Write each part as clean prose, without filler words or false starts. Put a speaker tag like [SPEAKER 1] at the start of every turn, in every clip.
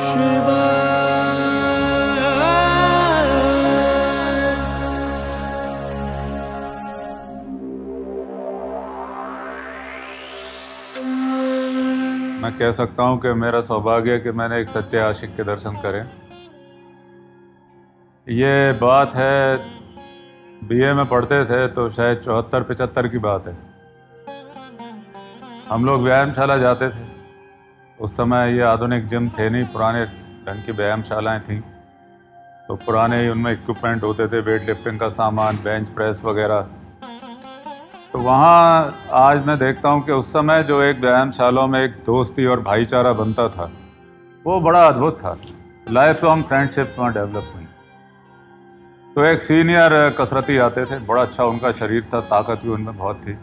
[SPEAKER 1] मैं कह सकता हूँ कि मेरा सौभाग्य है कि मैंने एक सच्चे आशिक के दर्शन करे। ये बात है बीए में पढ़ते थे तो शायद 74-75 की बात है। हम लोग व्यायामशाला जाते थे। उस समय ये आधुनिक जिम थे नहीं, पुराने ढंग की व्यायामशालाएँ थीं। तो पुराने ही उनमें इक्विपमेंट होते थे, वेट लिफ्टिंग का सामान, बेंच प्रेस वगैरह। तो वहाँ आज मैं देखता हूँ कि उस समय जो एक व्यायामशालाओं में एक दोस्ती और भाईचारा बनता था वो बड़ा अद्भुत था। लाइफ लॉन्ग फ्रेंडशिप्स वहाँ डेवलप हुई। तो एक सीनियर कसरती आते थे, बड़ा अच्छा उनका शरीर था, ताकत भी उनमें बहुत थी।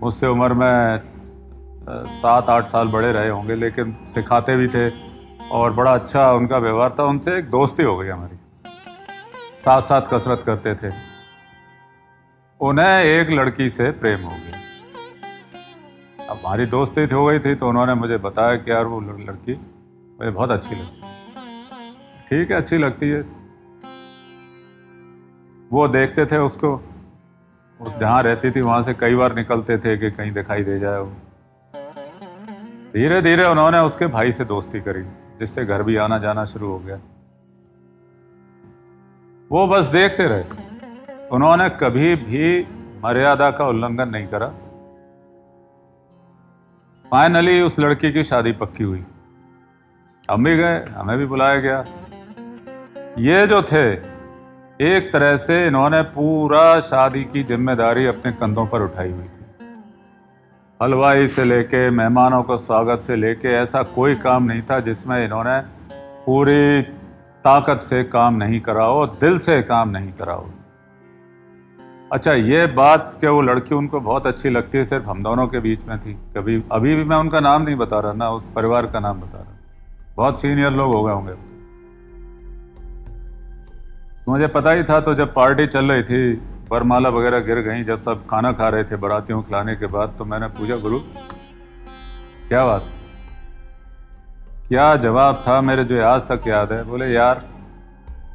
[SPEAKER 1] मुझसे उम्र में 7-8 साल बड़े रहे होंगे, लेकिन सिखाते भी थे और बड़ा अच्छा उनका व्यवहार था। उनसे एक दोस्ती हो गई हमारी, साथ साथ कसरत करते थे। उन्हें एक लड़की से प्रेम हो गया। अब हमारी दोस्ती हो गई थी तो उन्होंने मुझे बताया कि यार वो लड़की मुझे बहुत अच्छी लगती। ठीक है, अच्छी लगती है। वो देखते थे उसको, जहाँ रहती थी वहाँ से कई बार निकलते थे कि कहीं दिखाई दे जाए वो। धीरे धीरे उन्होंने उसके भाई से दोस्ती करी, जिससे घर भी आना जाना शुरू हो गया। वो बस देखते रहे, उन्होंने कभी भी मर्यादा का उल्लंघन नहीं करा। फाइनली उस लड़की की शादी पक्की हुई। हम भी गए, हमें भी बुलाया गया। ये जो थे, एक तरह से इन्होंने पूरा शादी की जिम्मेदारी अपने कंधों पर उठाई हुई थी। हलवाई से लेके मेहमानों को स्वागत से लेके ऐसा कोई काम नहीं था जिसमें इन्होंने पूरी ताकत से काम नहीं करा हो, दिल से काम नहीं करा हो। अच्छा, ये बात कि वो लड़की उनको बहुत अच्छी लगती है सिर्फ हम दोनों के बीच में थी। कभी अभी भी मैं उनका नाम नहीं बता रहा, ना उस परिवार का नाम बता रहा। बहुत सीनियर लोग हो गए होंगे। मुझे पता ही था। तो जब पार्टी चल रही थी, वरमाला वगैरह गिर गई, जब सब खाना खा रहे थे बारातियों को खिलाने के बाद, तो मैंने पूछा, गुरु क्या बात? क्या जवाब था मेरे जो आज तक याद है। बोले, यार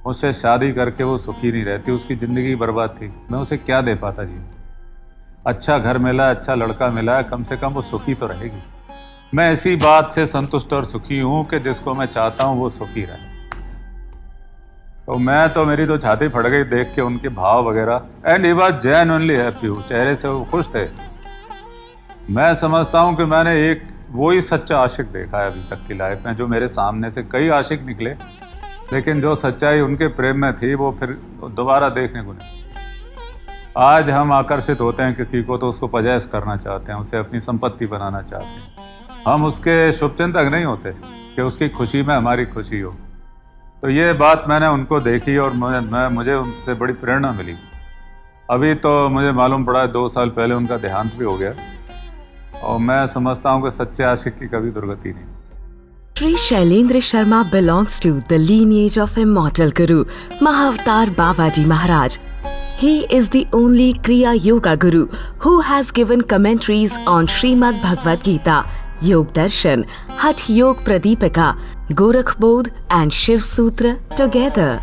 [SPEAKER 1] मुझसे शादी करके वो सुखी नहीं रहती, उसकी ज़िंदगी बर्बाद थी। मैं उसे क्या दे पाता जी? अच्छा घर मिला, अच्छा लड़का मिला, कम से कम वो सुखी तो रहेगी। मैं इसी बात से संतुष्ट और सुखी हूँ कि जिसको मैं चाहता हूँ वो सुखी रहे। तो मेरी तो छाती फट गई देख के उनके भाव वगैरह। And he was genuinely happy, चेहरे से वो खुश थे। मैं समझता हूँ कि मैंने एक वही सच्चा आशिक देखा है अभी तक की लाइफ में। जो मेरे सामने से कई आशिक निकले, लेकिन जो सच्चाई उनके प्रेम में थी वो फिर दोबारा देखने को नहीं। आज हम आकर्षित होते हैं किसी को तो उसको पजेस करना चाहते हैं, उसे अपनी संपत्ति बनाना चाहते हैं। हम उसके शुभचिंतक नहीं होते कि उसकी खुशी में हमारी खुशी हो। तो ये बात मैंने उनको देखी और मुझे उनसे बड़ी प्रेरणा मिली। अभी तो मुझे मालूम पड़ा 2 साल पहले उनका देहांत भी हो गया। और मैं समझता हूँ कि सच्चे आशिक की कभी दुर्गति नहीं।
[SPEAKER 2] Sri Shailendra Sharma belongs to the lineage of immortal Guru, Mahavatar Babaji Maharaj. He is the only Kriya Yoga Guru who has given commentaries on Srimad Bhagavad Gita, Yog Darshan, Hatha Yog Pradipika, Gorakh Bodh and Shiv Sutra together.